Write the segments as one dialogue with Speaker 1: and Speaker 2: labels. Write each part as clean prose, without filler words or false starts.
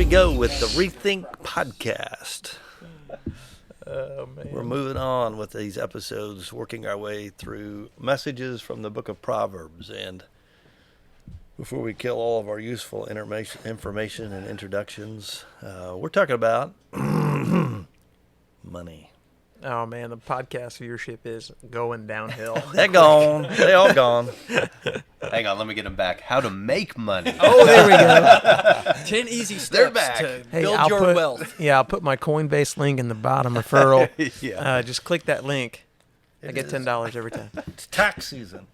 Speaker 1: we go with the ReThink podcast.
Speaker 2: Oh, man.
Speaker 1: We're moving on with these episodes, working our way through messages from the book of Proverbs. And before we kill all of our useful information and introductions, we're talking about money.
Speaker 2: Oh, man, the podcast viewership is going downhill.
Speaker 1: They're gone. They all gone.
Speaker 3: Hang on, let me get them back. How to make money.
Speaker 2: Oh, there we go.
Speaker 4: 10 easy
Speaker 3: They're
Speaker 4: steps
Speaker 3: back.
Speaker 4: to
Speaker 2: Hey,
Speaker 4: build
Speaker 2: I'll
Speaker 4: your
Speaker 2: put-
Speaker 4: wealth.
Speaker 2: Yeah, I'll put my Coinbase link in the bottom referral.
Speaker 3: Yeah.
Speaker 2: Just click that link. I
Speaker 1: It
Speaker 2: get
Speaker 1: is.
Speaker 2: $10 every time.
Speaker 1: It's tax season.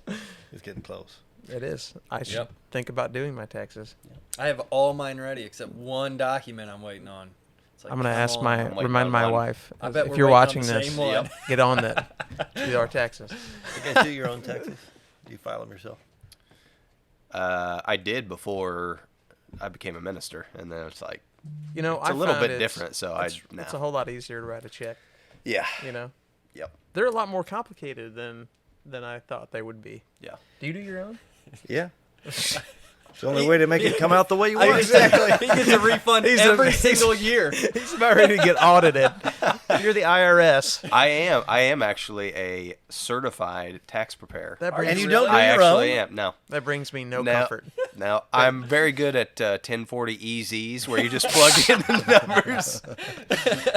Speaker 1: It's getting close.
Speaker 2: It is. I should
Speaker 4: Yep.
Speaker 2: think about doing my taxes.
Speaker 4: I have all mine ready except one document I'm waiting on. It's like,
Speaker 2: I'm going to
Speaker 4: come
Speaker 2: ask
Speaker 4: on.
Speaker 3: I'm waiting
Speaker 2: remind
Speaker 3: on
Speaker 2: my
Speaker 3: one.
Speaker 2: wife.
Speaker 4: I bet
Speaker 2: if
Speaker 4: we're
Speaker 2: you're
Speaker 4: waiting
Speaker 2: watching
Speaker 4: on the
Speaker 2: this,
Speaker 4: same one.
Speaker 3: Yep.
Speaker 2: get on that. Do our taxes.
Speaker 1: You guys do your own taxes? Do you file them yourself?
Speaker 3: I did before I became a minister, and then it's like,
Speaker 2: You know,
Speaker 3: it's a
Speaker 2: I
Speaker 3: little
Speaker 2: found
Speaker 3: bit different, so
Speaker 2: it's
Speaker 3: now.
Speaker 2: a whole lot easier to write a check,
Speaker 3: Yeah.
Speaker 2: you know.
Speaker 3: Yep.
Speaker 2: They're a lot more complicated than I thought they would be.
Speaker 3: Yeah.
Speaker 2: Do you do your own?
Speaker 1: Yeah. It's the only way to make it come out the way you want.
Speaker 4: Exactly. He gets a refund
Speaker 2: He's
Speaker 4: every
Speaker 2: a-
Speaker 4: single year.
Speaker 2: He's about ready to get audited. You're the IRS.
Speaker 3: I am actually a certified tax preparer.
Speaker 2: That
Speaker 4: Are
Speaker 2: brings,
Speaker 1: And you
Speaker 4: really?
Speaker 1: don't do
Speaker 3: I
Speaker 1: your
Speaker 3: actually
Speaker 1: own?
Speaker 3: am. No.
Speaker 2: that brings me no
Speaker 3: No.
Speaker 2: comfort.
Speaker 3: Now, I'm very good at 1040 EZs where you just plug in the numbers.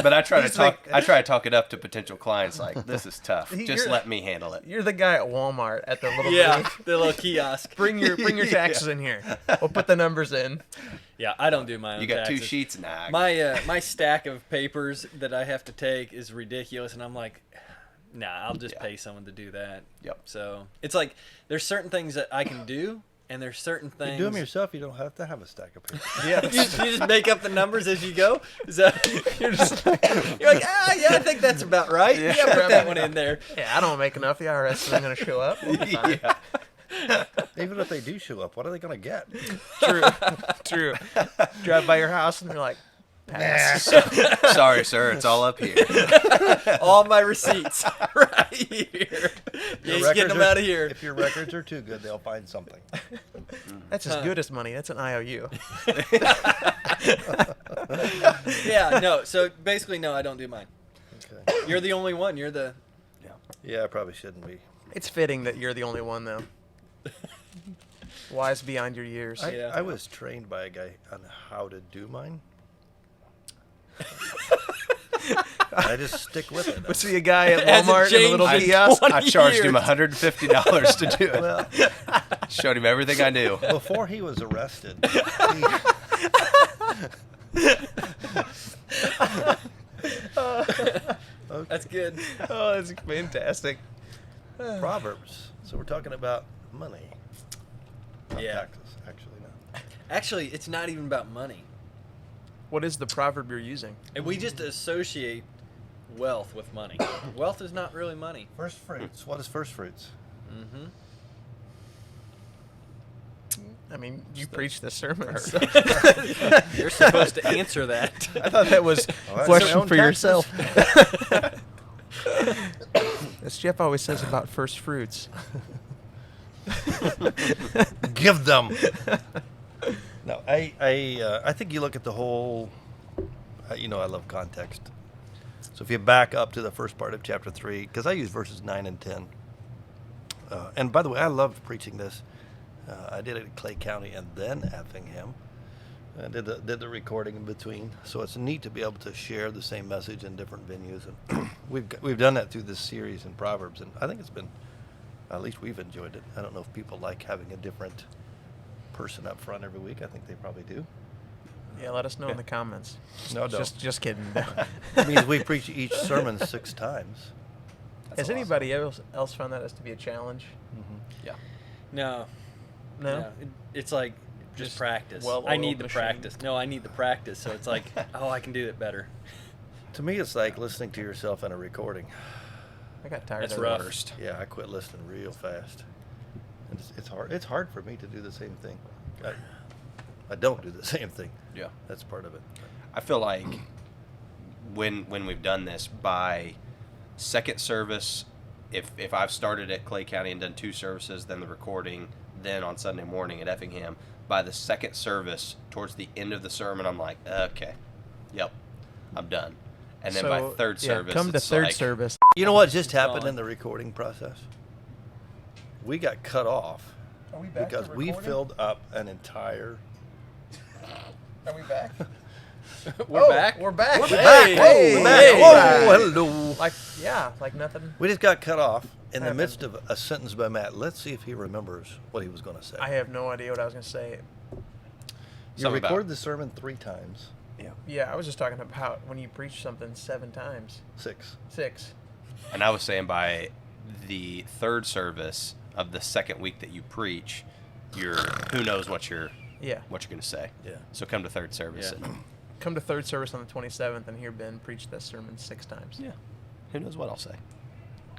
Speaker 3: But I try to talk it up to potential clients like, this is tough. Just
Speaker 2: You're-
Speaker 3: let me handle it.
Speaker 2: You're the guy at Walmart at the little
Speaker 4: Yeah,
Speaker 2: booth.
Speaker 4: the little kiosk.
Speaker 2: Bring your taxes in here. We'll put the numbers in.
Speaker 4: Yeah, I don't do my own
Speaker 3: You got
Speaker 4: taxes.
Speaker 3: 2 sheets? Nah.
Speaker 4: My stack of papers that I have to take is ridiculous, and I'm like, nah, I'll just
Speaker 3: Yeah.
Speaker 4: pay someone to do that.
Speaker 3: Yep.
Speaker 4: So it's like there's certain things that I can do, and there's certain
Speaker 1: You
Speaker 4: things.
Speaker 1: do them yourself, you don't have to have a stack of paper.
Speaker 2: Yeah.
Speaker 4: you just make up the numbers as you go. So you're like, yeah, I think that's about right. Yeah, put that one in there.
Speaker 2: Yeah, I don't make enough. The IRS isn't going to show up.
Speaker 3: Yeah.
Speaker 1: Even if they do show up, what are they going to get?
Speaker 2: True. Drive by your house and they're like, pass.
Speaker 3: Sorry, sir. It's all up here.
Speaker 4: All my receipts right here.
Speaker 1: Your
Speaker 4: Just getting them
Speaker 1: records are-
Speaker 4: out of here.
Speaker 1: If your records are too good, they'll find something.
Speaker 2: That's as good as money. That's an IOU.
Speaker 4: Yeah, no. So basically, no, I don't do mine.
Speaker 1: Okay.
Speaker 4: You're the only one. You're the.
Speaker 1: Yeah, I probably shouldn't be.
Speaker 2: It's fitting that you're the only one, though. Wise beyond your years.
Speaker 4: Yeah.
Speaker 1: I was trained by a guy on how to do mine. I just stick with it.
Speaker 2: We see a guy at
Speaker 4: Hasn't
Speaker 2: Walmart in a
Speaker 4: changed
Speaker 2: little
Speaker 4: in
Speaker 2: kiosk.
Speaker 4: 20
Speaker 3: I charged him
Speaker 4: years.
Speaker 3: $150 to do it.
Speaker 1: Well,
Speaker 3: Showed him everything I knew.
Speaker 1: before he was arrested,
Speaker 4: That's good.
Speaker 2: Oh, that's fantastic.
Speaker 1: Proverbs. So we're talking about money. Not
Speaker 4: Yeah.
Speaker 1: taxes, actually, no.
Speaker 4: Actually, it's not even about money.
Speaker 2: What is the proverb you're using?
Speaker 4: And we just associate wealth with money. Wealth is not really money.
Speaker 1: First fruits. What is first fruits?
Speaker 4: Mm-hmm.
Speaker 2: I mean, you preach this sermon.
Speaker 4: You're supposed to answer that.
Speaker 2: I thought that was
Speaker 1: Oh,
Speaker 2: a
Speaker 1: that's
Speaker 2: question
Speaker 1: my own
Speaker 2: for
Speaker 1: taxes.
Speaker 2: yourself. As Jeff always says about first fruits.
Speaker 1: Give them. No, I think you look at the whole. I love context. So if you back up to the first part of chapter 3, because I use verses 9 and 10. And by the way, I loved preaching this. I did it in Clay County and then Effingham. I did the recording in between. So it's neat to be able to share the same message in different venues. And we've done that through this series in Proverbs, and I think it's been, at least we've enjoyed it. I don't know if people like having a different person up front every week. I think they probably do.
Speaker 2: Yeah, let us know in the comments.
Speaker 1: No, don't.
Speaker 2: Just kidding.
Speaker 1: It means we preach each sermon 6 times.
Speaker 2: Has anybody else found that as to be a challenge?
Speaker 3: Yeah.
Speaker 4: No.
Speaker 2: No?
Speaker 4: It's like just
Speaker 2: Just
Speaker 4: practice.
Speaker 2: well-oiled
Speaker 4: I need the
Speaker 2: machine.
Speaker 4: practice. No, I need the practice. So it's like, oh, I can do it better.
Speaker 1: To me, it's like listening to yourself in a recording.
Speaker 2: I got tired
Speaker 4: That's
Speaker 2: of
Speaker 4: rough.
Speaker 2: the
Speaker 3: Worst.
Speaker 1: Yeah, I quit listening real fast. And it's hard. It's hard for me to do the same thing. I don't do the same thing.
Speaker 3: Yeah.
Speaker 1: That's part of it.
Speaker 3: I feel like when we've done this, by second service, if I've started at Clay County and done 2 services, then the recording, then on Sunday morning at Effingham, by the second service, towards the end of the sermon, I'm like, okay, yep, I'm done. And then by third service,
Speaker 2: come to
Speaker 3: it's
Speaker 2: third
Speaker 3: like,
Speaker 2: service.
Speaker 1: You know what just happened
Speaker 4: gone.
Speaker 1: in the recording process? We got cut off
Speaker 2: Are we back
Speaker 1: because
Speaker 2: to
Speaker 1: we
Speaker 2: recording?
Speaker 1: filled up an entire.
Speaker 2: Are we back?
Speaker 4: We're back.
Speaker 2: We're back.
Speaker 1: We're back.
Speaker 2: Hey,
Speaker 1: Whoa, we're back.
Speaker 2: hey.
Speaker 1: Whoa, hello.
Speaker 2: Like nothing.
Speaker 1: We just got cut off in the
Speaker 2: Happened.
Speaker 1: midst of a sentence by Matt. Let's see if he remembers what he was going to say.
Speaker 2: I have no idea what I was going to say.
Speaker 1: You
Speaker 3: Something about-
Speaker 1: recorded the sermon 3 times.
Speaker 2: Yeah, I was just talking about when you preach something 7 times.
Speaker 1: 6.
Speaker 2: 6.
Speaker 3: and I was saying by the third service of the second week that you preach, who knows what you're
Speaker 2: Yeah.
Speaker 3: going to say.
Speaker 1: Yeah.
Speaker 3: So come to third service.
Speaker 4: Yeah.
Speaker 3: And,
Speaker 2: Come to third service on the 27th and hear Ben preach this sermon 6 times.
Speaker 3: yeah. Who knows what I'll say.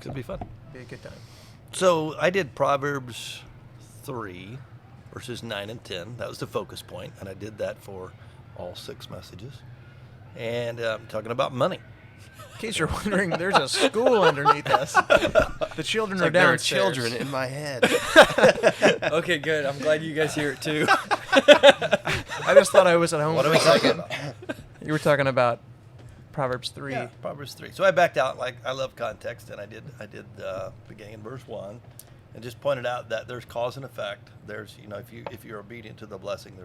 Speaker 1: Could be fun.
Speaker 2: Be a good time.
Speaker 1: So I did Proverbs 3, verses 9 and 10. That was the focus point, and I did that for all 6 messages. And I'm talking about money.
Speaker 2: In case you're wondering, there's a school underneath us. The children
Speaker 3: It's
Speaker 2: are
Speaker 3: like there are
Speaker 2: downstairs.
Speaker 3: children in my head.
Speaker 4: Okay, good. I'm glad you guys hear it too.
Speaker 2: I just thought I was at home.
Speaker 1: What are
Speaker 2: for
Speaker 1: we
Speaker 2: a
Speaker 1: talking
Speaker 2: second.
Speaker 1: about?
Speaker 2: You were talking about Proverbs 3.
Speaker 1: Yeah, Proverbs 3. So I backed out. Like, I love context, and I did beginning in verse 1, and just pointed out that there's cause and effect. There's, if you're obedient to the blessing,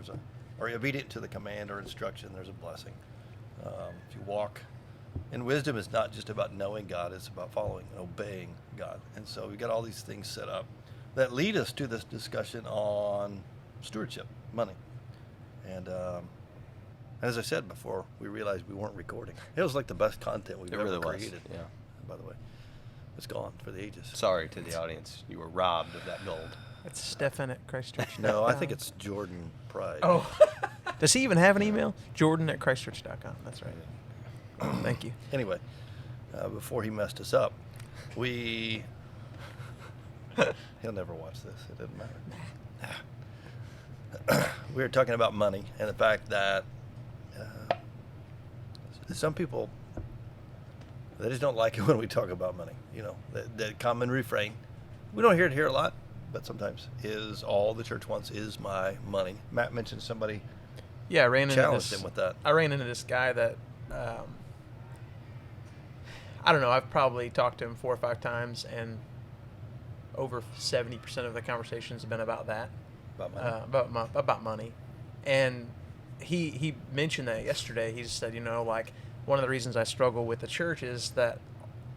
Speaker 1: or you're obedient to the command or instruction, there's a blessing. If you walk in wisdom, it's not just about knowing God; it's about following and obeying God. And so we've got all these things set up that lead us to this discussion on stewardship, money, and. As I said before, we realized we weren't recording. It was like the best content we've
Speaker 3: It
Speaker 1: ever
Speaker 3: really was,
Speaker 1: created.
Speaker 3: yeah.
Speaker 1: By the way, it's gone for the ages.
Speaker 3: Sorry to the audience. You were robbed of that gold.
Speaker 2: It's Stefan at Christchurch.
Speaker 1: No, I think it's Jordan Pride.
Speaker 2: Oh. Does he even have an email? Jordan at Christchurch.com. That's right. Thank you.
Speaker 1: Anyway, before he messed us up, he'll never watch this. It doesn't matter. We were talking about money and the fact that some people, they just don't like it when we talk about money. The common refrain, we don't hear it here a lot, but sometimes, is all the church wants is my money. Matt mentioned somebody
Speaker 2: Yeah, I ran into
Speaker 1: challenged
Speaker 2: this.
Speaker 1: him with that.
Speaker 2: I ran into this guy that I don't know. I've probably talked to him 4 or 5 times, and over 70% of the conversations have been about that,
Speaker 1: About money.
Speaker 2: about money. And he mentioned that yesterday. He just said, like, one of the reasons I struggle with the church is that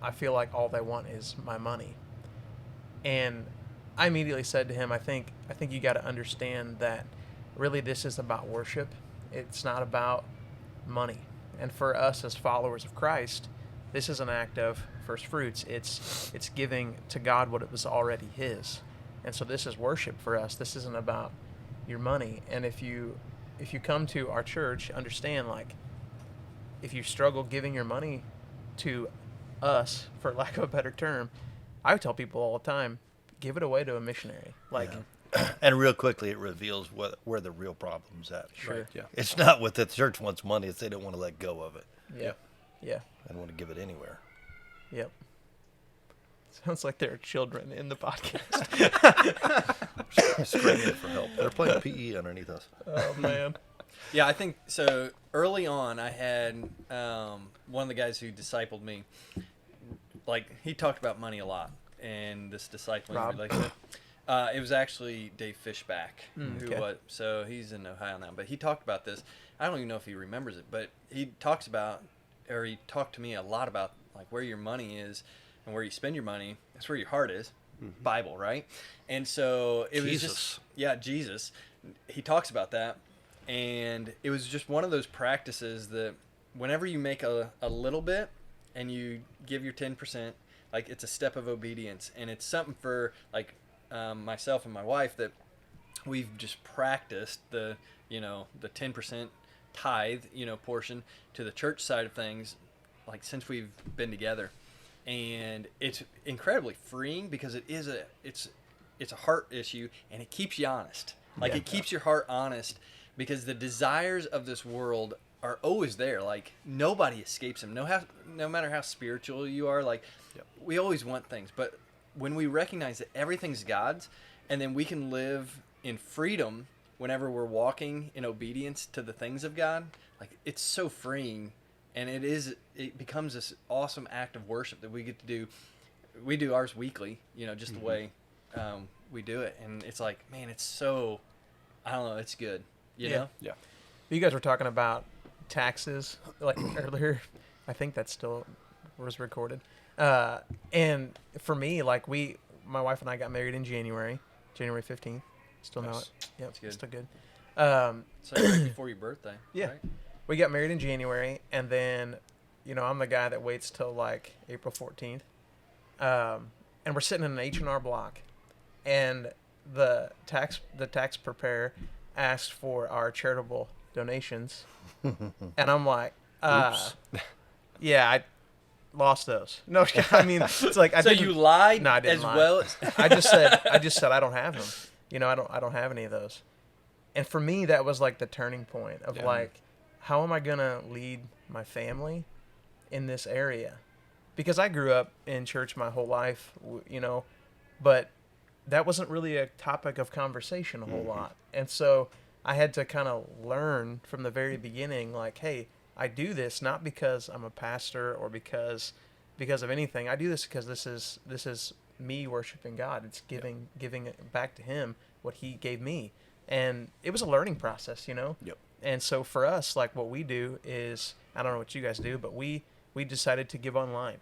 Speaker 2: I feel like all they want is my money. And I immediately said to him, I think you got to understand that really this is about worship. It's not about money. And for us as followers of Christ, this is an act of first fruits. It's giving to God what it was already His. And so this is worship for us. This isn't about your money. And if you come to our church, understand, like, if you struggle giving your money to us, for lack of a better term, I tell people all the time, give it away to a missionary. Like,
Speaker 1: And real quickly, it reveals where the real problem's at.
Speaker 2: Sure.
Speaker 3: Yeah.
Speaker 1: It's not what the church wants money; it's they don't want to let go of it.
Speaker 2: yeah, yeah,
Speaker 1: They don't want to give it anywhere.
Speaker 2: yep. Sounds like there are children in the podcast.
Speaker 1: Screaming for help. They're playing PE underneath us.
Speaker 2: Oh man.
Speaker 4: Yeah, I think so. Early on, I had one of the guys who discipled me. Like, he talked about money a lot and this discipling
Speaker 2: Rob?
Speaker 4: relationship. It was actually Dave Fishback,
Speaker 2: okay.
Speaker 4: so he's in Ohio now. But he talked about this. I don't even know if he remembers it, but he talked to me a lot about, like, where your money is and where you spend your money. That's where your heart is. Mm-hmm. Bible, right? And so it was
Speaker 1: Jesus.
Speaker 4: Jesus. He talks about that. And it was just one of those practices that whenever you make a little bit and you give your 10%, like, it's a step of obedience. And it's something for, like, myself and my wife that we've just practiced the 10% tithe, portion to the church side of things, like, since we've been together. And it's incredibly freeing because it's a heart issue, and it keeps you honest. Like, it keeps your heart honest, because the desires of this world are always there. Like, nobody escapes them. No matter how spiritual you are, like, we always want things. But when we recognize that everything's God's, and then we can live in freedom whenever we're walking in obedience to the things of God, like it's so freeing, and it becomes this awesome act of worship that we get to do. We do ours weekly, just the way we do it, and it's like, man, it's so, I don't know, it's good, you know?
Speaker 3: Yeah.
Speaker 2: You guys were talking about taxes like earlier. I think that still was recorded. And for me, like my wife and I got married in January 15th. Still know it. Yep,
Speaker 4: That's good.
Speaker 2: still good.
Speaker 4: So right before your birthday.
Speaker 2: Yeah.
Speaker 4: Right?
Speaker 2: We got married in January, and then, I'm the guy that waits till like April 14th. And we're sitting in an H&R Block, and the tax preparer asked for our charitable donations, and I'm like, yeah, I lost those. No, I mean, it's like I
Speaker 4: so
Speaker 2: didn't.
Speaker 4: you lied
Speaker 2: No, I didn't
Speaker 4: as
Speaker 2: lie.
Speaker 4: well as
Speaker 2: I just said I don't have them. I don't have any of those. And for me, that was like the turning point of like, how am I gonna lead my family in this area? Because I grew up in church my whole life, but that wasn't really a topic of conversation a whole lot. And so I had to kind of learn from the very beginning, like, hey, I do this not because I'm a pastor or because of anything. I do this because this is me worshiping God. It's giving it back to Him what He gave me, and it was a learning process, Yep. And so for us, like what we do is, I don't know what you guys do, but we decided to give online,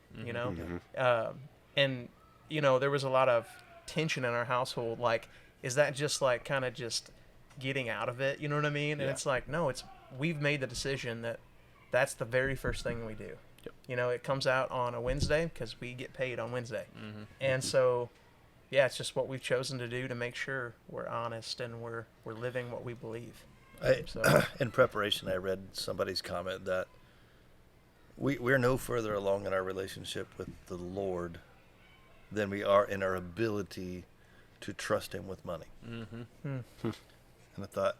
Speaker 2: and there was a lot of tension in our household. Like, is that just like kind of just getting out of it? You know what I mean? And it's like, no, we've made the decision that that's the very first thing we do. Yep. It comes out on a Wednesday because we get paid on Wednesday. Mm-hmm. And so, yeah, it's just what we've chosen to do to make sure we're honest and we're living what we believe.
Speaker 1: In preparation, I read somebody's comment that we're no further along in our relationship with the Lord than we are in our ability to trust Him with money. Mm-hmm. And I thought,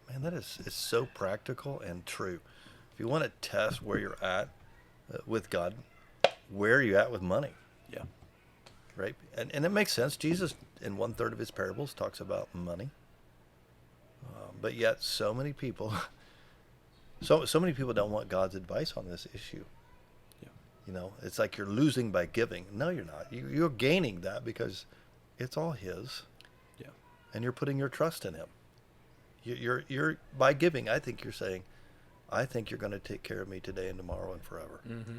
Speaker 1: man, that is so practical and true. If you want to test where you're at with God, where are you at with money?
Speaker 3: Yeah.
Speaker 1: Right? And it makes sense. Jesus, in 1/3 of His parables, talks about money. But yet, so many people don't want God's advice on this issue. Yeah. It's like you're losing by giving. No, you're not. You're gaining that because it's all His.
Speaker 3: Yeah. And
Speaker 1: you're putting your trust in Him. You're by giving, I think you're saying, I think you're going to take care of me today and tomorrow and forever.
Speaker 3: Mm-hmm.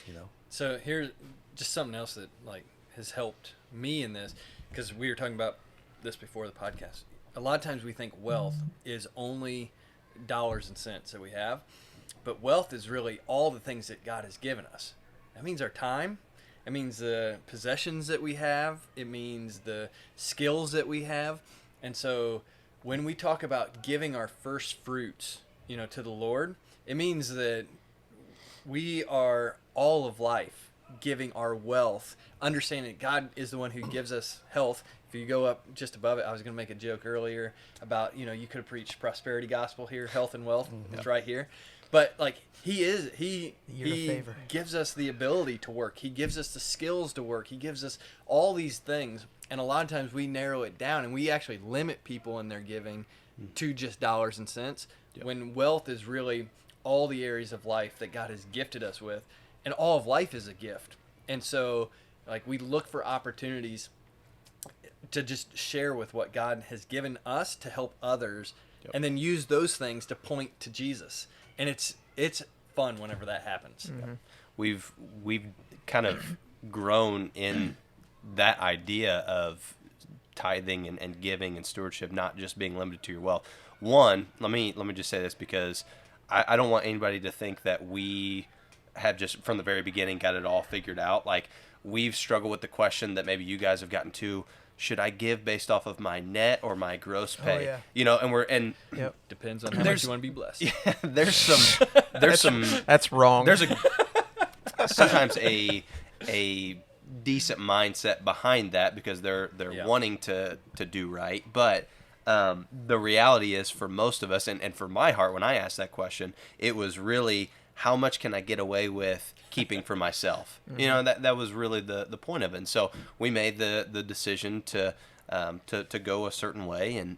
Speaker 1: Yeah.
Speaker 4: So here's just something else that like has helped me in this, because we were talking about this before the podcast. A lot of times we think wealth is only dollars and cents that we have, but wealth is really all the things that God has given us. That means our time. It means the possessions that we have. It means the skills that we have. And so when we talk about giving our first fruits, to the Lord, it means that we are all of life giving our wealth, understanding that God is the one who gives us health. If you go up just above it, I was going to make a joke earlier about, you could have preached prosperity gospel here, health and wealth. Mm-hmm. It's right here. But like he gives us the ability to work. He gives us the skills to work. He gives us all these things. And a lot of times we narrow it down and we actually limit people in their giving to just dollars and cents. Yep. When wealth is really all the areas of life that God has gifted us with, and all of life is a gift. And so, like, we look for opportunities to just share with what God has given us to help others, and then use those things to point to Jesus. And it's fun whenever that happens.
Speaker 3: Mm-hmm. We've kind of grown in that idea of tithing and giving and stewardship not just being limited to your wealth. One, let me just say this, because I don't want anybody to think that we have just from the very beginning got it all figured out. Like, we've struggled with the question that maybe you guys have gotten to: should I give based off of my net or my gross pay?
Speaker 2: Oh, yeah.
Speaker 3: And
Speaker 2: yep.
Speaker 4: Depends on how much you want to be blessed.
Speaker 3: Yeah, there's some
Speaker 2: that's wrong.
Speaker 3: There's sometimes a decent mindset behind that, because they're wanting to do right. But the reality is, for most of us, and for my heart, when I asked that question, it was really, how much can I get away with keeping for myself? Mm-hmm. That was really the point of it. And so we made the decision to to go a certain way,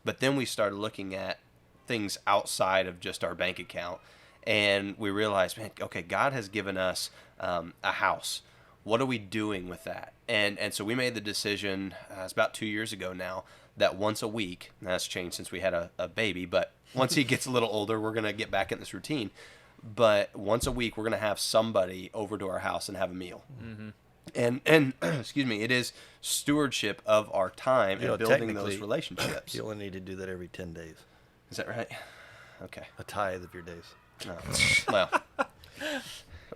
Speaker 3: but then we started looking at things outside of just our bank account, and we realized, man, okay, God has given us a house. What are we doing with that? And so we made the decision, it's about 2 years ago now, that once a week, and that's changed since we had a baby, but once he gets a little older, we're going to get back in this routine. But once a week, we're going to have somebody over to our house and have a meal. Mm-hmm. And excuse me, it is stewardship of our time and building those relationships.
Speaker 1: You only need to do that every 10 days.
Speaker 3: Is that right? Okay.
Speaker 1: A tithe of your days.
Speaker 3: No. Well,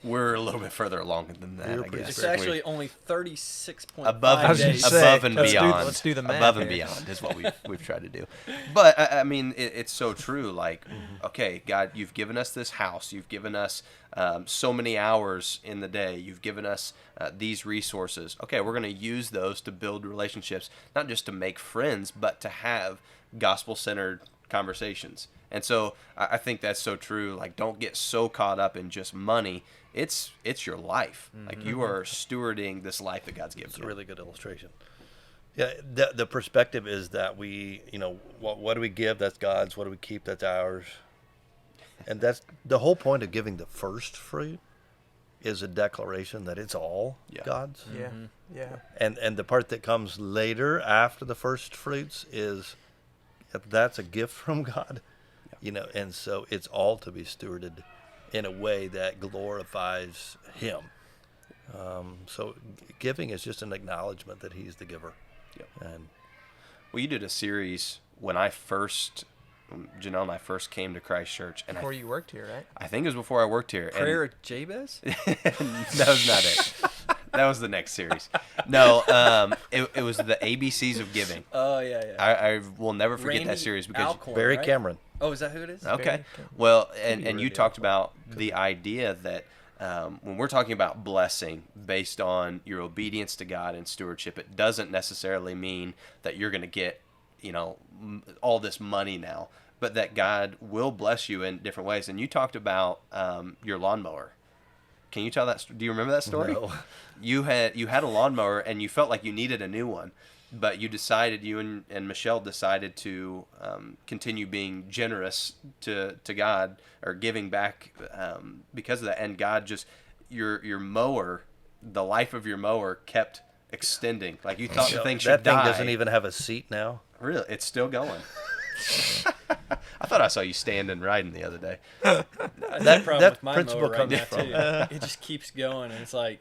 Speaker 3: we're a little bit further along than that, I guess.
Speaker 4: It's actually only 36.5
Speaker 3: above
Speaker 4: days.
Speaker 3: Above and beyond.
Speaker 2: Let's do the math.
Speaker 3: Above and beyond is what we've tried to do. But, I mean, it's so true. Like, okay, God, you've given us this house. You've given us so many hours in the day. You've given us these resources. Okay, we're going to use those to build relationships, not just to make friends, but to have gospel-centered conversations. And so I think that's so true. Like, don't get so caught up in just money. It's your life. Mm-hmm. Like, you are stewarding this life that God's given you.
Speaker 1: It's a really good illustration. Yeah, the perspective is that we, what do we give? That's God's. What do we keep? That's ours. And that's the whole point of giving the first fruit is a declaration that it's all God's.
Speaker 2: Yeah,
Speaker 4: mm-hmm.
Speaker 2: yeah.
Speaker 1: And the part that comes later after the first fruits is that's a gift from God. And so it's all to be stewarded in a way that glorifies Him. So giving is just an acknowledgement that He's the giver.
Speaker 3: Yep.
Speaker 1: And
Speaker 3: well, you did a series when Janelle and I first came to Christ Church. And
Speaker 2: Before you worked here, right?
Speaker 3: I think it was before I worked here.
Speaker 4: Prayer at Jabez?
Speaker 3: That was not it. That was the next series. No, it was the ABCs of giving.
Speaker 4: Oh, yeah.
Speaker 3: I will never forget
Speaker 4: Randy
Speaker 3: that series because
Speaker 4: Alcorn,
Speaker 1: Barry
Speaker 4: right?
Speaker 1: Cameron.
Speaker 4: Oh, is that who it is?
Speaker 3: Okay. Well, and you talked about the idea that when we're talking about blessing based on your obedience to God and stewardship, it doesn't necessarily mean that you're going to get, all this money now, but that God will bless you in different ways. And you talked about your lawnmower. Can you tell that? Do you remember that story?
Speaker 1: No.
Speaker 3: You had a lawnmower and you felt like you needed a new one, but you and Michelle decided to continue being generous to God or giving back because of that. And God just your mower, the life of your mower kept extending. Like you thought the thing should
Speaker 1: that thing
Speaker 3: die.
Speaker 1: doesn't even have a seat now.
Speaker 3: Really, it's still going. I thought I saw you standing riding the other day.
Speaker 4: That problem
Speaker 1: that
Speaker 4: with my
Speaker 1: principle
Speaker 4: mower right
Speaker 1: comes
Speaker 4: now
Speaker 1: from-
Speaker 4: too. It just keeps going, and it's like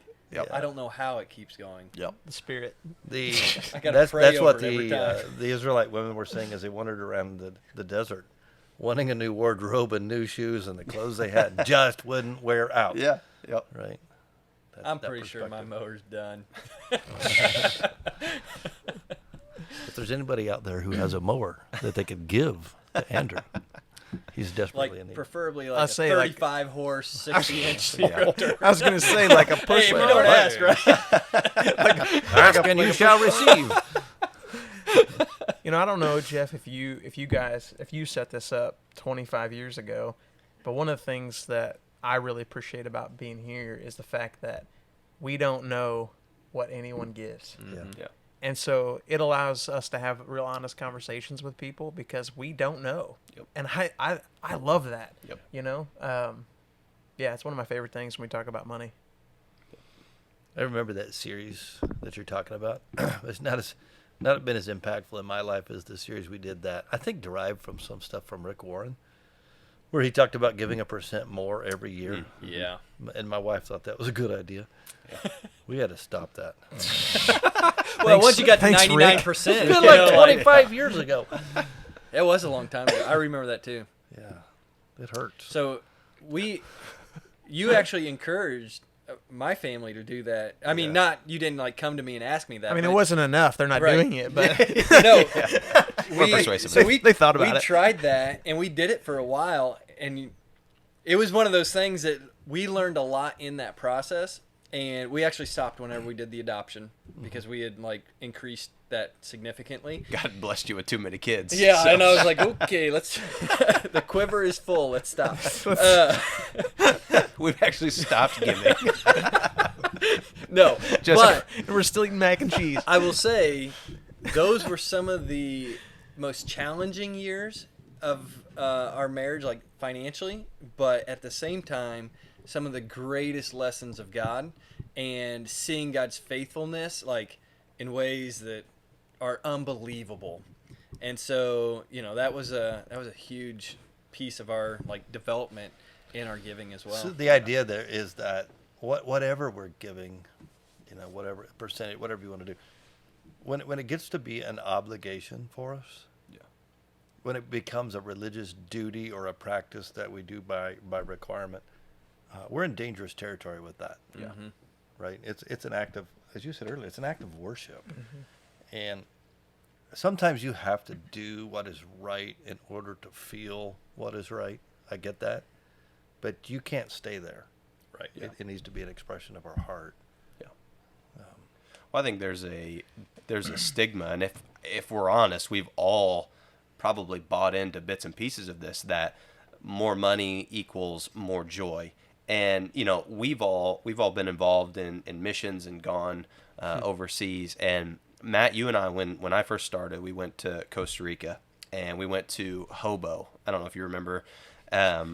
Speaker 4: I don't know how it keeps going.
Speaker 1: Yep.
Speaker 2: The Spirit.
Speaker 4: I gotta
Speaker 1: That's
Speaker 4: pray
Speaker 1: what
Speaker 4: over it every time.
Speaker 1: the Israelite women were saying as they wandered around the desert, wanting a new wardrobe and new shoes, and the clothes they had just wouldn't wear out.
Speaker 3: Yeah. Yep.
Speaker 1: Right.
Speaker 4: I'm pretty sure my mower's done.
Speaker 1: If there's anybody out there who has a mower that they could give to Andrew, he's desperately in need.
Speaker 4: Preferably
Speaker 2: I'll
Speaker 4: like a
Speaker 2: say, like-
Speaker 4: 35 horse, 60-inch zero turn.
Speaker 2: I was going to say like a push.
Speaker 4: Hey, if you don't ask, right?
Speaker 1: Ask and you shall receive.
Speaker 2: I don't know, Jeff, if you set this up 25 years ago, but one of the things that I really appreciate about being here is the fact that we don't know what anyone gives.
Speaker 3: Yeah.
Speaker 2: And so it allows us to have real honest conversations with people because we don't know.
Speaker 3: Yep.
Speaker 2: And I love that.
Speaker 3: Yep.
Speaker 2: Yeah, it's one of my favorite things when we talk about money.
Speaker 1: I remember that series that you're talking about. It's not been as impactful in my life as the series we did that I think derived from some stuff from Rick Warren, where he talked about giving 1% more every year.
Speaker 4: Yeah.
Speaker 1: And my wife thought that was a good idea. We had to stop that.
Speaker 4: Well, once you got to
Speaker 2: thanks,
Speaker 4: 99%,
Speaker 1: It's been like 25 years ago.
Speaker 4: it was a long time ago. I remember that too.
Speaker 1: Yeah, it hurts.
Speaker 4: So you actually encouraged my family to do that. I mean, you didn't like come to me and ask me that.
Speaker 2: I mean, it
Speaker 4: but-
Speaker 2: wasn't enough. They're not
Speaker 4: Right.
Speaker 2: doing it, but
Speaker 4: No,
Speaker 3: We're persuasive.
Speaker 4: So
Speaker 2: They thought about
Speaker 4: we
Speaker 2: it.
Speaker 4: tried that, and we did it for a while, and it was one of those things that we learned a lot in that process, and we actually stopped whenever we did the adoption because we had like increased that significantly.
Speaker 3: God blessed you with too many kids.
Speaker 4: Yeah,
Speaker 3: so-
Speaker 4: and I was like, okay, let's. The quiver is full. Let's stop.
Speaker 3: We've actually stopped giving.
Speaker 4: No,
Speaker 3: Just-
Speaker 4: but
Speaker 2: we're still eating mac and cheese.
Speaker 4: I will say those were some of the most challenging years of our marriage, like financially, but at the same time, some of the greatest lessons of God and seeing God's faithfulness, like in ways that are unbelievable. And so, that was a huge piece of our like development in our giving as well.
Speaker 1: So the idea there is that whatever we're giving, whatever percentage, whatever you want to do, when it gets to be an obligation for us, when it becomes a religious duty or a practice that we do by requirement, we're in dangerous territory with that.
Speaker 3: Yeah.
Speaker 4: Mm-hmm.
Speaker 1: Right. It's an act of, as you said earlier, it's an act of worship, and sometimes you have to do what is right in order to feel what is right. I get that, but you can't stay there. Right.
Speaker 3: Yeah.
Speaker 1: It needs to be an expression of our heart.
Speaker 3: Yeah. Well, I think there's a stigma, and if we're honest, we've all probably bought into bits and pieces of this, that more money equals more joy. And we've all been involved in missions and gone overseas. And Matt, you and I, when I first started, we went to Costa Rica and we went to Hobo. I don't know if you remember.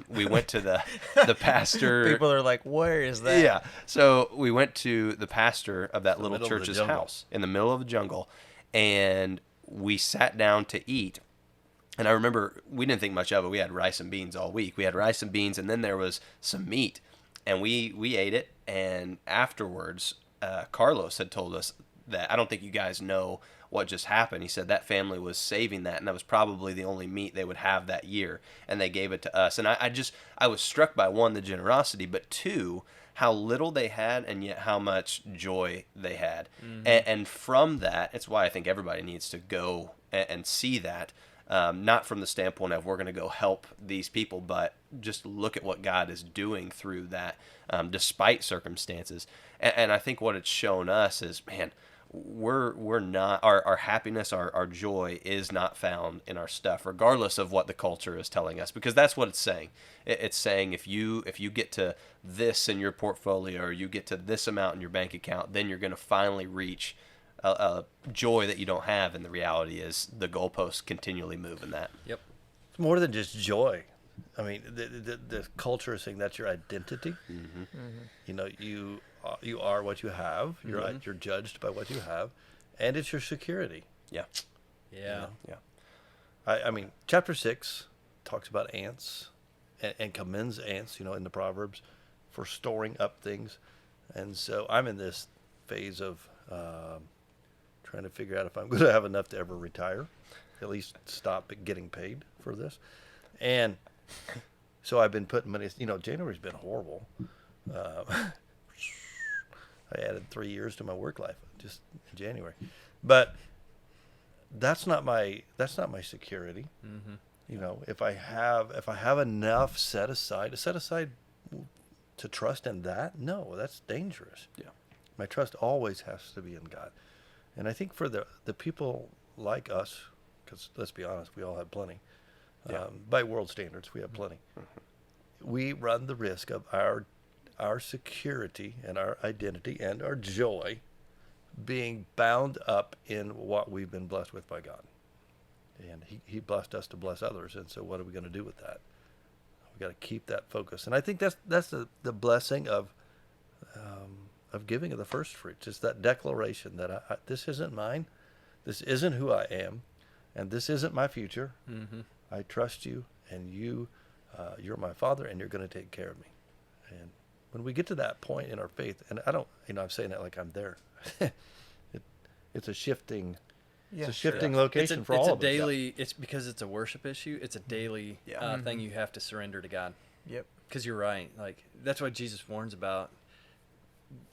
Speaker 3: We went to the pastor.
Speaker 2: People are like, where is that?
Speaker 3: Yeah. So we went to the pastor of that little
Speaker 1: middle of the
Speaker 3: church's
Speaker 1: jungle.
Speaker 3: house in the middle of the jungle, and we sat down to eat. And I remember we didn't think much of it. We had rice and beans all week. We had rice and beans, and then there was some meat, and we ate it. And afterwards, Carlos had told us that, I don't think you guys know what just happened. He said that family was saving that, and that was probably the only meat they would have that year, and they gave it to us. And I was struck by, one, the generosity, but two, how little they had and yet how much joy they had.
Speaker 4: Mm-hmm.
Speaker 3: And from that, it's why I think everybody needs to go and see that. Not from the standpoint of we're going to go help these people, but just look at what God is doing through that, despite circumstances. And I think what it's shown us is, man, we're not, our happiness, our joy is not found in our stuff, regardless of what the culture is telling us, because that's what it's saying. It's saying if you get to this in your portfolio, or you get to this amount in your bank account, then you're going to finally reach a joy that you don't have. And the reality is the goalposts continually move in that.
Speaker 4: Yep.
Speaker 1: It's more than just joy. I mean, the culture is saying that's your identity. You are what you have. You're judged by what you have, and it's your security.
Speaker 3: Yeah.
Speaker 4: Yeah.
Speaker 3: Yeah.
Speaker 1: I mean, chapter 6 talks about ants and commends ants, in the Proverbs for storing up things. And so I'm in this phase of trying to figure out if I'm going to have enough to ever retire, at least stop getting paid for this. And so I've been putting money, January's been horrible. I added 3 years to my work life just in January. But that's not my security.
Speaker 4: Mm-hmm.
Speaker 1: If I have enough set aside to trust in that, no, that's dangerous.
Speaker 3: Yeah.
Speaker 1: My trust always has to be in God. And I think for the people like us, because let's be honest, we all have plenty.
Speaker 3: Yeah.
Speaker 1: By world standards, we have plenty. We run the risk of our security and our identity and our joy being bound up in what we've been blessed with by God. And he blessed us to bless others. And so what are we going to do with that? We've got to keep that focus. And I think that's the blessing of giving of the first fruits. It's that declaration that this isn't mine, this isn't who I am, and this isn't my future.
Speaker 4: Mm-hmm.
Speaker 1: I trust you, and you're my Father, and you're going to take care of me. And when we get to that point in our faith, and I don't, I'm saying that like I'm there. It's a shifting. It's a shifting location for all of us.
Speaker 4: It's a daily. It's because it's a worship issue. It's a daily thing you have to surrender to God.
Speaker 2: Yep.
Speaker 4: Because you're right. Like that's why Jesus warns about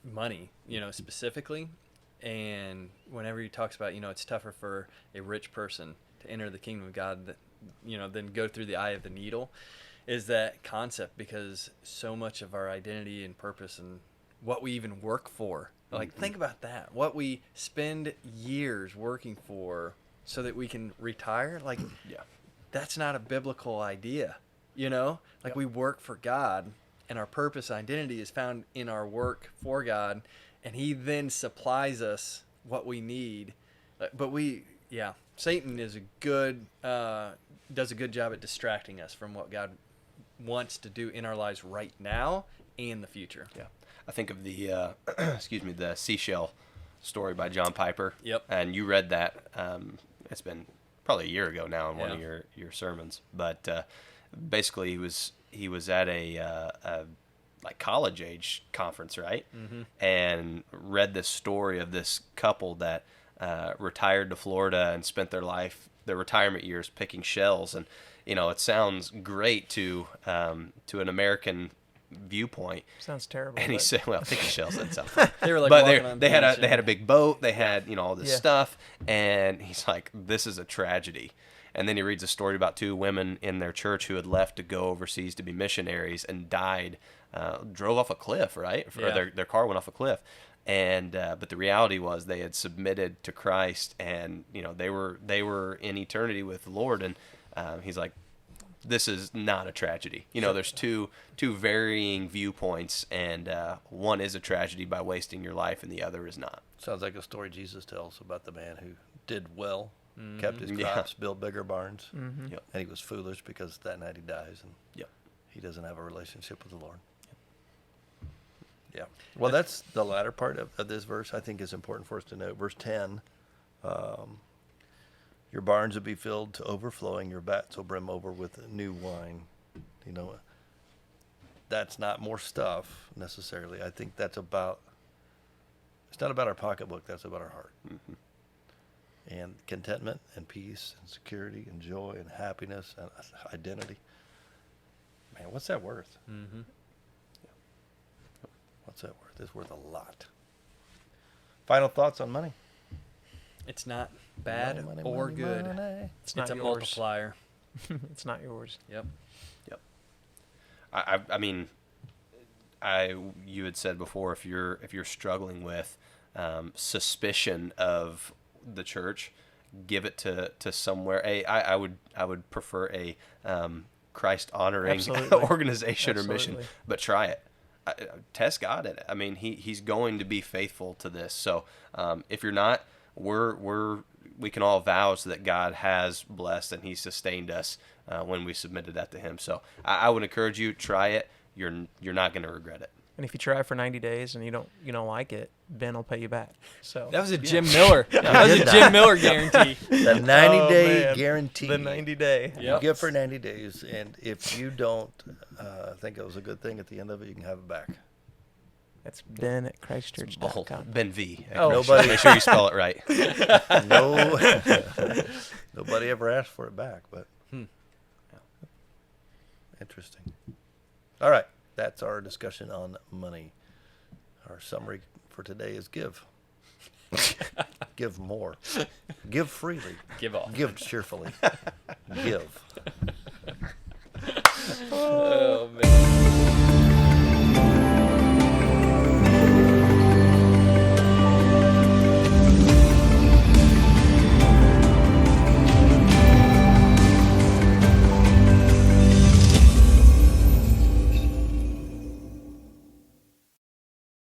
Speaker 4: money, specifically. And whenever he talks about, it's tougher for a rich person to enter the kingdom of God than go through the eye of the needle, is that concept, because so much of our identity and purpose and what we even work for, like think about that, what we spend years working for so that we can retire, like that's not a biblical idea, we work for God, and our purpose identity is found in our work for God, and he then supplies us what we need. But Satan is does a good job at distracting us from what God wants to do in our lives right now and the future.
Speaker 3: Yeah. I think of the, the seashell story by John Piper.
Speaker 4: Yep.
Speaker 3: And you read that. It's been probably a year ago now in one of
Speaker 4: Yeah.
Speaker 3: your sermons. But basically, he was at a like college age conference, right?
Speaker 4: Mm-hmm.
Speaker 3: And read this story of this couple that retired to Florida and spent their retirement years picking shells. And it sounds great to an American viewpoint.
Speaker 2: Sounds terrible.
Speaker 3: And he
Speaker 2: but-
Speaker 3: said, "Well, picking shells that sounds fun."
Speaker 4: They were like
Speaker 3: but
Speaker 4: walking on
Speaker 3: they
Speaker 4: the
Speaker 3: had
Speaker 4: beach
Speaker 3: they had a
Speaker 4: and-
Speaker 3: big boat. They had all this
Speaker 2: Yeah.
Speaker 3: stuff, and he's like, "This is a tragedy." And then he reads a story about two women in their church who had left to go overseas to be missionaries and died, drove off a cliff, right? Or
Speaker 4: Yeah.
Speaker 3: their car went off a cliff. And but the reality was they had submitted to Christ, and they were in eternity with the Lord. And he's like, this is not a tragedy. There's two varying viewpoints, and one is a tragedy by wasting your life, and the other is not.
Speaker 1: Sounds like a story Jesus tells about the man who did well, kept his
Speaker 3: Yeah.
Speaker 1: crops, built bigger barns,
Speaker 2: Mhm.
Speaker 3: Yep.
Speaker 1: and he was foolish because that night he dies and
Speaker 3: Yep.
Speaker 1: he doesn't have a relationship with the Lord. Yeah. Well, that's the latter part of this verse I think is important for us to note. Verse 10, your barns will be filled to overflowing, your vats will brim over with new wine. That's not more stuff necessarily. I think it's not about our pocketbook, that's about our heart.
Speaker 3: Mm-hmm.
Speaker 1: And contentment and peace and security and joy and happiness and identity. Man, what's that worth?
Speaker 4: Mm-hmm.
Speaker 1: What's that worth? It's worth a lot. Final thoughts on money?
Speaker 4: It's not bad
Speaker 1: Money,
Speaker 4: or
Speaker 1: money,
Speaker 4: good.
Speaker 1: money.
Speaker 2: It's not
Speaker 4: It's a
Speaker 2: yours.
Speaker 4: multiplier.
Speaker 2: It's not yours.
Speaker 4: Yep.
Speaker 3: I mean, you had said before, if you're struggling with suspicion of the church, give it to somewhere. I would prefer a Christ honoring
Speaker 2: Absolutely.
Speaker 3: organization or mission,
Speaker 2: Absolutely.
Speaker 3: but try it. Test God in it. I mean, he's going to be faithful to this. So if you're not, we can all vouch that God has blessed and He sustained us when we submitted that to Him. So I would encourage you, try it. You're not going to regret it.
Speaker 2: And if you try for 90 days and you don't like it, Ben will pay you back. So
Speaker 4: That was a Jim Miller. That was a Jim Miller guarantee.
Speaker 1: The 90-day
Speaker 2: man.
Speaker 1: guarantee.
Speaker 2: the 90-day.
Speaker 1: You give for 90 days, and if you don't think it was a good thing at the end of it, you can have it back.
Speaker 2: That's Ben at
Speaker 3: Bold.
Speaker 2: Christchurch.com.
Speaker 3: Ben V.
Speaker 2: Oh.
Speaker 1: Nobody-
Speaker 3: Make sure you spell it right.
Speaker 1: No, nobody ever asked for it back, but interesting. All right, that's our discussion on money. Our summary for today is give. Give more. Give freely.
Speaker 4: Give off.
Speaker 1: Give cheerfully. Give.
Speaker 4: Oh, man.